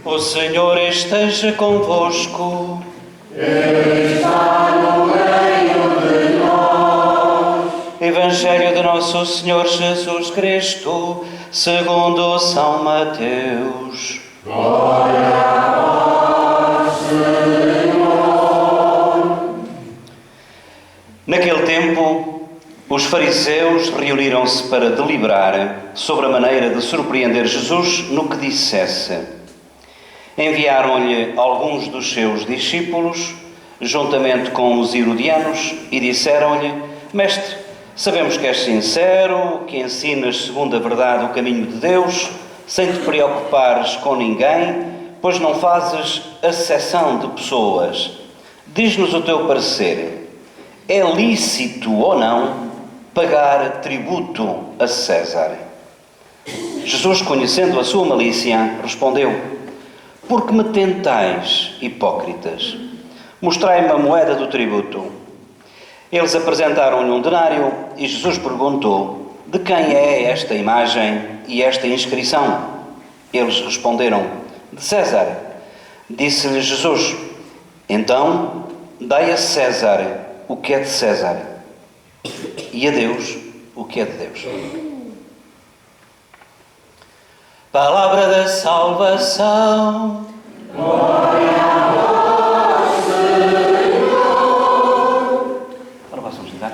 O Senhor esteja convosco. Ele está no meio de nós. Evangelho de Nosso Senhor Jesus Cristo, segundo São Mateus. Glória a vós, Senhor. Naquele tempo, os fariseus reuniram-se para deliberar sobre a maneira de surpreender Jesus no que dissesse. Enviaram-lhe alguns dos seus discípulos, juntamente com os herodianos, e disseram-lhe: Mestre, sabemos que és sincero, que ensinas segundo a verdade o caminho de Deus, sem te preocupares com ninguém, pois não fazes acessão de pessoas. Diz-nos o teu parecer. É lícito ou não pagar tributo a César? Jesus, conhecendo a sua malícia, respondeu: Por que me tentais, hipócritas? Mostrai-me a moeda do tributo. Eles apresentaram-lhe um denário e Jesus perguntou: De quem é esta imagem e esta inscrição? Eles responderam: De César. Disse-lhe Jesus: Então, dai a César o que é de César e a Deus o que é de Deus. Palavra da salvação. Glória a vós, Senhor. Ora, vamos sentar.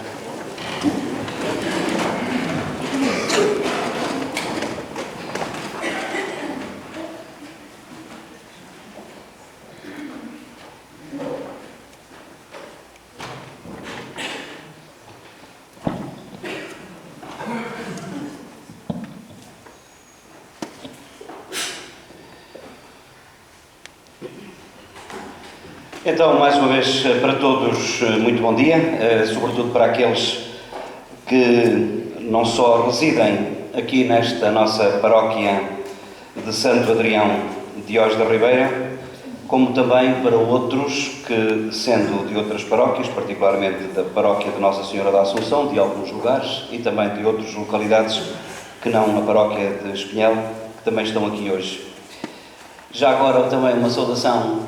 Então, mais uma vez, para todos, muito bom dia, sobretudo para aqueles que não só residem aqui nesta nossa paróquia de Santo Adrião Diós da Ribeira, como também para outros que, sendo de outras paróquias, particularmente da paróquia de Nossa Senhora da Assunção, de alguns lugares, e também de outras localidades que não a paróquia de Espinhel, que também estão aqui hoje. Já agora também uma saudação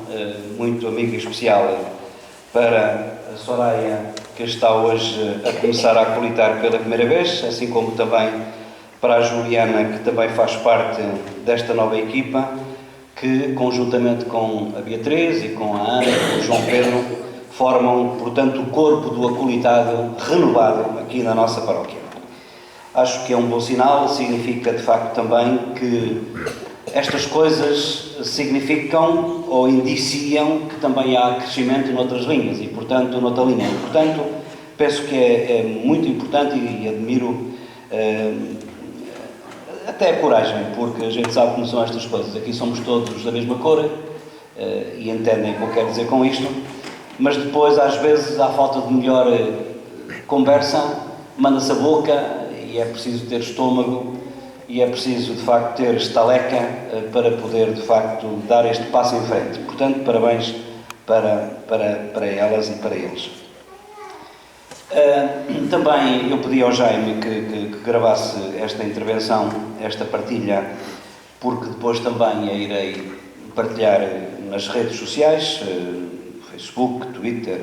muito amiga e especial para a Soraya, que está hoje a começar a acolitar pela primeira vez, assim como também para a Juliana, que também faz parte desta nova equipa, que conjuntamente com a Beatriz e com a Ana e com o João Pedro formam, portanto, o corpo do acolitado renovado aqui na nossa paróquia. Acho que é um bom sinal, significa de facto também que estas coisas significam ou indiciam que também há crescimento noutras linhas e, portanto, noutra linha. E, portanto, penso que é muito importante e admiro até a coragem, porque a gente sabe como são estas coisas. Aqui somos todos da mesma cor e entendem o que eu quero dizer com isto, mas depois, às vezes, há falta de melhor conversa, manda-se a boca e é preciso ter estômago. E é preciso, de facto, ter estaleca para poder, de facto, dar este passo em frente. Portanto, parabéns para elas e para eles. Também eu pedi ao Jaime que gravasse esta intervenção, esta partilha, porque depois também a irei partilhar nas redes sociais, Facebook, Twitter,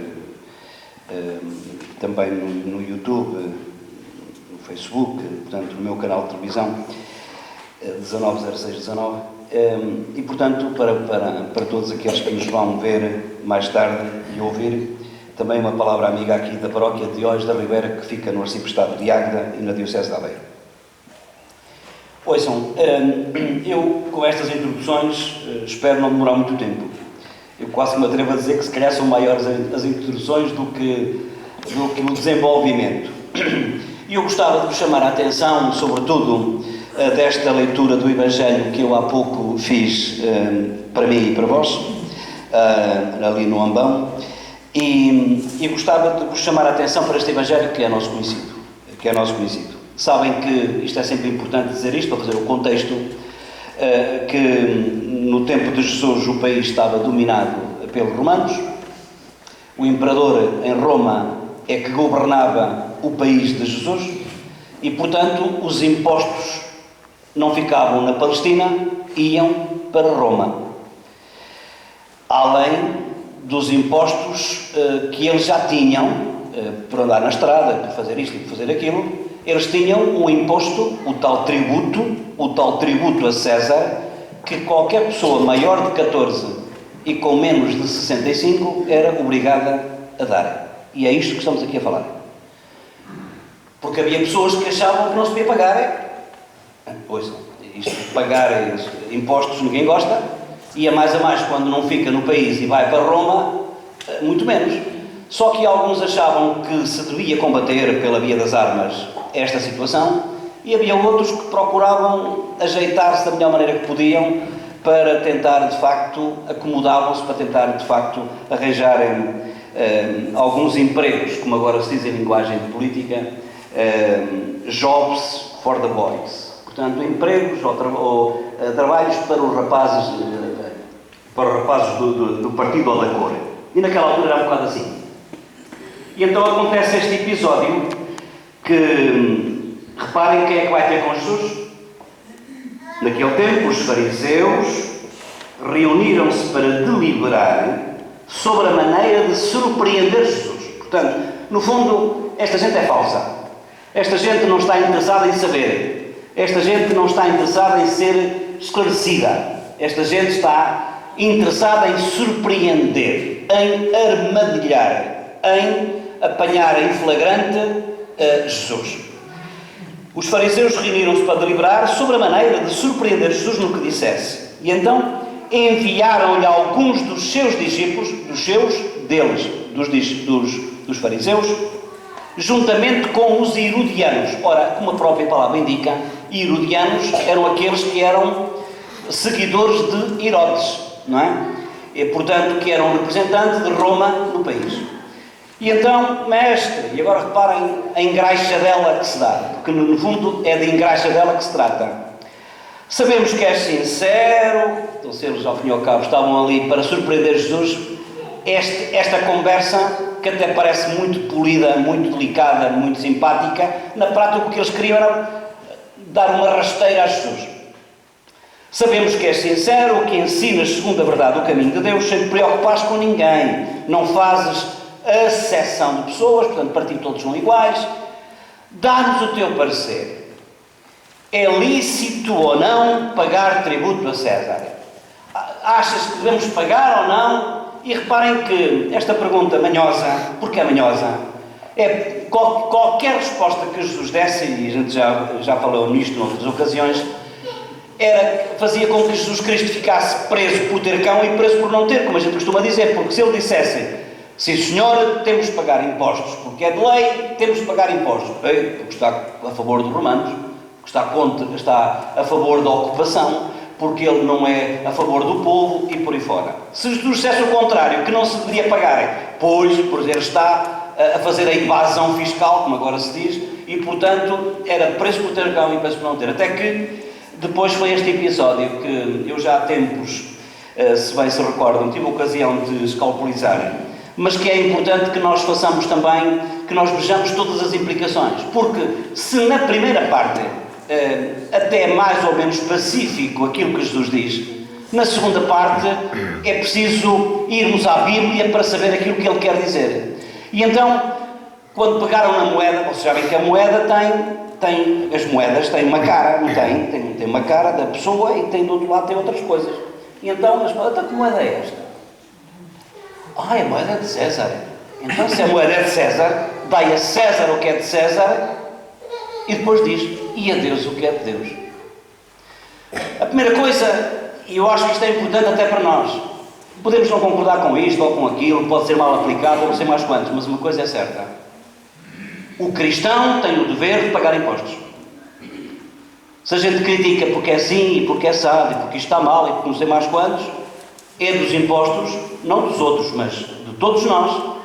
também no YouTube, Facebook, portanto, no meu canal de televisão, 190619, e, portanto, para todos aqueles que nos vão ver mais tarde e ouvir, também uma palavra amiga aqui da paróquia de Diós da Ribeira, que fica no arciprestado de Águeda e na diocese de Aveiro. Ouçam, eu com estas introduções espero não demorar muito tempo. Eu quase me atrevo a dizer que se calhar são maiores as introduções do que o desenvolvimento. E eu gostava de vos chamar a atenção, sobretudo, desta leitura do Evangelho que eu há pouco fiz para mim e para vós, ali no Ambão, e gostava de vos chamar a atenção para este Evangelho que é nosso conhecido. Sabem que isto é sempre importante dizer isto, para fazer o contexto, que no tempo de Jesus o país estava dominado pelos romanos, o imperador em Roma é que governava o país de Jesus e, portanto, os impostos não ficavam na Palestina, iam para Roma. além dos impostos que eles já tinham por andar na estrada, por fazer isto e por fazer aquilo. Eles tinham um imposto, o tal tributo a César, que qualquer pessoa maior de 14 e com menos de 65 era obrigada a dar. E é isto que estamos aqui a falar. Porque havia pessoas que achavam que não se podia pagar. Pois, isto de pagar impostos ninguém gosta, e a mais quando não fica no país e vai para Roma, muito menos. Só que alguns achavam que se devia combater pela via das armas esta situação, e havia outros que procuravam ajeitar-se da melhor maneira que podiam para tentar, de facto, acomodavam-se para tentar, de facto, arranjarem alguns empregos, como agora se diz em linguagem de política, jobs for the boys. Portanto, empregos ou trabalhos para os rapazes, do partido ou da cor. E naquela altura era um bocado assim. E então acontece este episódio que, reparem quem é que vai ter com Jesus. Naquele tempo, os fariseus reuniram-se para deliberar sobre a maneira de surpreender Jesus. Portanto, no fundo, esta gente é falsa. Esta gente não está interessada em saber. Esta gente não está interessada em ser esclarecida. Esta gente está interessada em surpreender, em armadilhar, em apanhar em flagrante Jesus. Os fariseus reuniram-se para deliberar sobre a maneira de surpreender Jesus no que dissesse. E então enviaram-lhe alguns dos seus discípulos, dos fariseus, juntamente com os herodianos. Ora, como a própria palavra indica, herodianos eram aqueles que eram seguidores de Herodes, não é? E, portanto, que eram representantes de Roma no país. E então, mestre, e agora reparem a engraxadela que se dá, porque no fundo é de engraxadela que se trata. Sabemos que és sincero, então se eles ao fim e ao cabo estavam ali para surpreender Jesus, esta conversa, que até parece muito polida, muito delicada, muito simpática, na prática o que eles queriam era dar uma rasteira a Jesus. Sabemos que és sincero, que ensinas segundo a verdade o caminho de Deus, sem te preocupares com ninguém, não fazes acessão de pessoas, portanto, para ti todos são iguais. Dá-nos o teu parecer. É lícito ou não pagar tributo a César? Achas que devemos pagar ou não? E reparem que esta pergunta manhosa, porque é manhosa, é qualquer resposta que Jesus desse, e a gente já falou nisto noutras ocasiões, fazia com que Jesus Cristo ficasse preso por ter cão e preso por não ter, como a gente costuma dizer, porque se ele dissesse: sim senhor, temos de pagar impostos, porque é de lei, temos de pagar impostos, porque está a favor dos romanos, porque está a favor da ocupação, porque ele não é a favor do povo e por aí fora. Se Jesus dissesse o contrário, que não se deveria pagar, pois, por exemplo, está a fazer a evasão fiscal, como agora se diz, e portanto era preso por ter cão e preso por não ter. Até que depois foi este episódio que eu já há tempos, se bem se recordam, tive a ocasião de escalpelizar, mas que é importante que nós façamos também, que nós vejamos todas as implicações. Porque se na primeira parte até é mais ou menos pacífico aquilo que Jesus diz, na segunda parte é preciso irmos à Bíblia para saber aquilo que ele quer dizer. E então, quando pegaram na moeda, vocês sabem que a moeda as moedas têm uma cara, não tem? Tem uma cara da pessoa e tem do outro lado tem outras coisas. E então, então que moeda é esta? É a moeda de César. Então, se a moeda é de César, dai a César o que é de César, e depois diz: e a Deus o que é de Deus. A primeira coisa, e eu acho que isto é importante até para nós, podemos não concordar com isto ou com aquilo, pode ser mal aplicado ou não sei mais quantos, mas uma coisa é certa: o cristão tem o dever de pagar impostos. Se a gente critica porque é assim e porque é assado e porque isto está mal e porque não sei mais quantos, é dos impostos, não dos outros, mas de todos nós,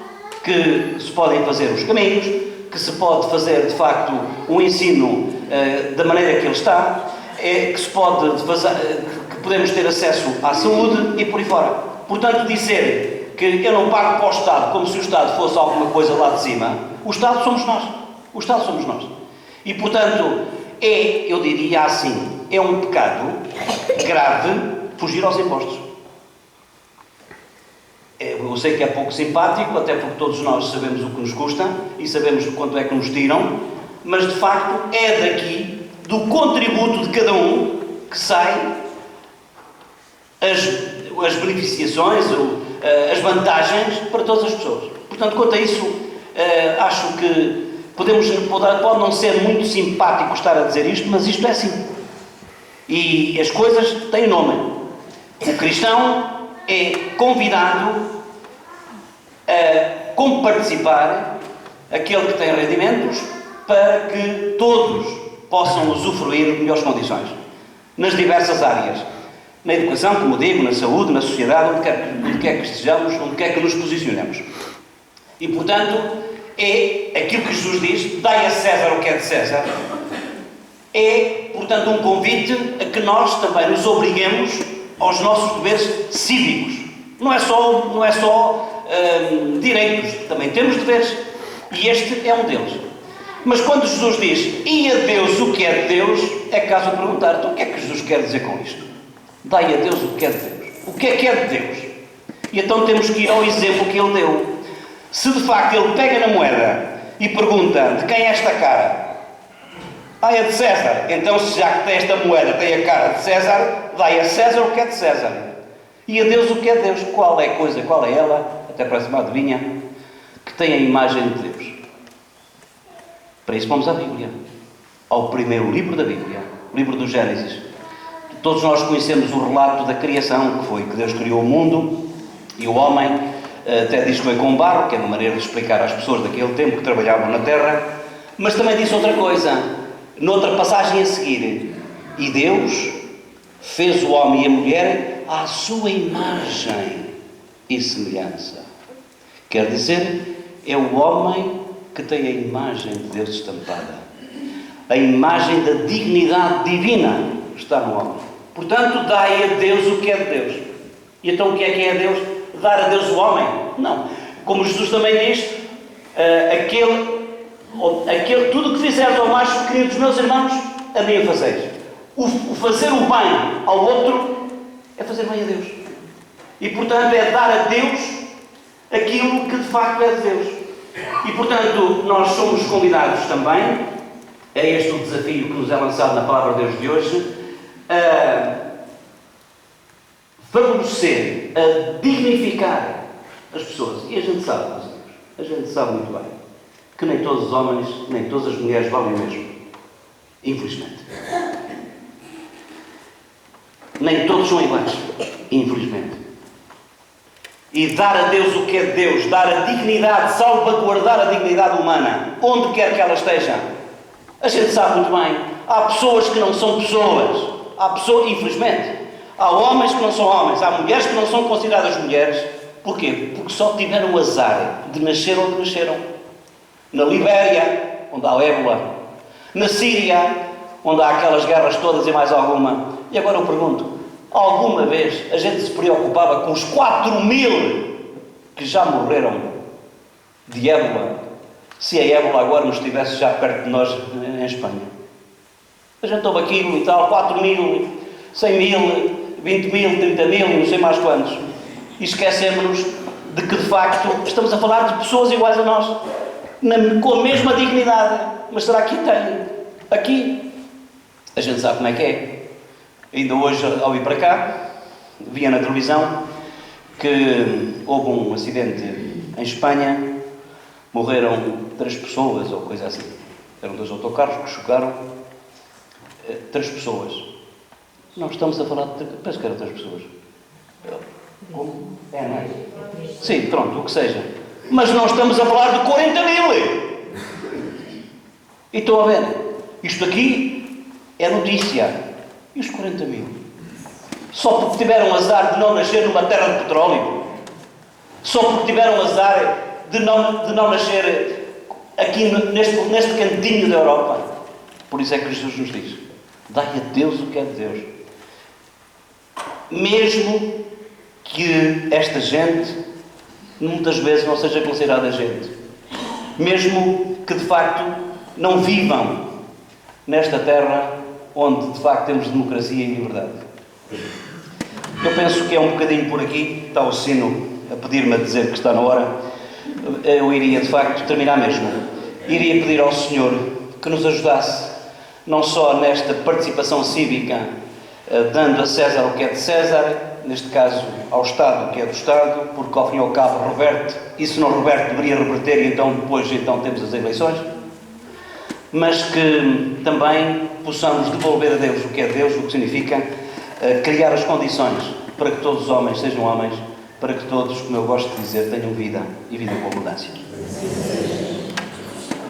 que se podem fazer os caminhos, que se pode fazer de facto um ensino da maneira que ele está, que se pode fazer, que podemos ter acesso à saúde e por aí fora. Portanto, dizer que eu não pago para o Estado como se o Estado fosse alguma coisa lá de cima, o Estado somos nós. O Estado somos nós. E portanto, eu diria assim, é um pecado grave fugir aos impostos. eu sei que é pouco simpático, até porque todos nós sabemos o que nos custa e sabemos quanto é que nos tiram, mas de facto é daqui, do contributo de cada um, que saem as beneficiações, as vantagens para todas as pessoas. Portanto, quanto a isso, acho que pode não ser muito simpático estar a dizer isto, mas isto é assim. E as coisas têm nome. O cristão é convidado a comparticipar, aquele que tem rendimentos, para que todos possam usufruir de melhores condições, nas diversas áreas. Na educação, como digo, na saúde, na sociedade, onde quer que estejamos, onde quer que nos posicionemos. E, portanto, é aquilo que Jesus diz: dai a César o que é de César. É, portanto, um convite a que nós também nos obriguemos aos nossos deveres cívicos. Não é só direitos, também temos deveres. E este é um deles. Mas quando Jesus diz: e a Deus o que é de Deus, é caso de perguntar: então o que é que Jesus quer dizer com isto? Dai a Deus o que é de Deus. O que é de Deus? E então temos que ir ao exemplo que ele deu. Se de facto ele pega na moeda e pergunta: de quem é esta cara? É de César. Então, se já que tem esta moeda tem a cara de César, dai a César o que é de César. E a Deus o que é de Deus. Qual é a coisa, qual é ela, até parece uma adivinha, que tem a imagem de Deus? Para isso vamos à Bíblia, ao primeiro livro da Bíblia, o livro do Gênesis. Todos nós conhecemos o relato da criação, que foi que Deus criou o mundo e o homem, até diz que foi com barro, que é uma maneira de explicar às pessoas daquele tempo que trabalhavam na terra, mas também disse outra coisa, noutra passagem a seguir: e Deus fez o homem e a mulher à sua imagem e semelhança. Quer dizer, é o homem que tem a imagem de Deus estampada. A imagem da dignidade divina está no homem. Portanto, dai a Deus o que é de Deus. E então o que é Deus? Dar a Deus o homem? Não. Como Jesus também diz, tudo o que fizeres ao mais pequenino dos meus irmãos, a mim o fazeis. O fazer o bem ao outro é fazer bem a Deus. E portanto é dar a Deus aquilo que de facto é de Deus. E portanto nós somos convidados também, é este o desafio que nos é lançado na Palavra de Deus de hoje, a favorecer, a dignificar as pessoas. E a gente sabe, meus amigos, a gente sabe muito bem que nem todos os homens, nem todas as mulheres valem o mesmo. Infelizmente. Nem todos são iguais. Infelizmente. E dar a Deus o que é de Deus, dar a dignidade, salvaguardar a dignidade humana, onde quer que ela esteja. A gente sabe muito bem. Há pessoas que não são pessoas. Há pessoas, infelizmente. Há homens que não são homens. Há mulheres que não são consideradas mulheres. Porquê? Porque só tiveram o azar de nascer onde nasceram. Na Libéria, onde há o ébola. Na Síria, onde há aquelas guerras todas e mais alguma. E agora eu pergunto: alguma vez a gente se preocupava com os 4.000 que já morreram de ébola, se a ébola agora nos estivesse já perto de nós em Espanha? A gente ouve aquilo e tal, 4.000, 100.000, 20.000, 30.000 e não sei mais quantos. E esquecemos de que, de facto, estamos a falar de pessoas iguais a nós, com a mesma dignidade. Mas será que tem? Aqui, a gente sabe como é que é. Ainda hoje, ao ir para cá, via na televisão que houve um acidente em Espanha, morreram 3 pessoas, ou coisa assim. Eram 2 autocarros que chocaram, 3 pessoas. Não estamos a falar de... Penso que eram 3 pessoas. Como? É, não é? Sim, pronto, o que seja. Mas não estamos a falar de 40.000. E estão a ver? Isto aqui é notícia. E os 40.000? Só porque tiveram azar de não nascer numa terra de petróleo? Só porque tiveram azar de não nascer aqui neste cantinho da Europa? Por isso é que Jesus nos diz: dai a Deus o que é de Deus. Mesmo que esta gente muitas vezes não seja considerada gente. Mesmo que de facto não vivam nesta terra onde de facto temos democracia e liberdade. Eu penso que é um bocadinho por aqui. Está o sino a pedir-me a dizer que está na hora, eu iria de facto terminar mesmo. Iria pedir ao Senhor que nos ajudasse, não só nesta participação cívica, dando a César o que é de César, neste caso ao Estado o que é do Estado, porque ao fim e ao cabo reverte, e se não reverte deveria reverter, e então depois temos as eleições, mas que também possamos devolver a Deus o que é de Deus, o que significa criar as condições para que todos os homens sejam homens, para que todos, como eu gosto de dizer, tenham vida e vida com abundância.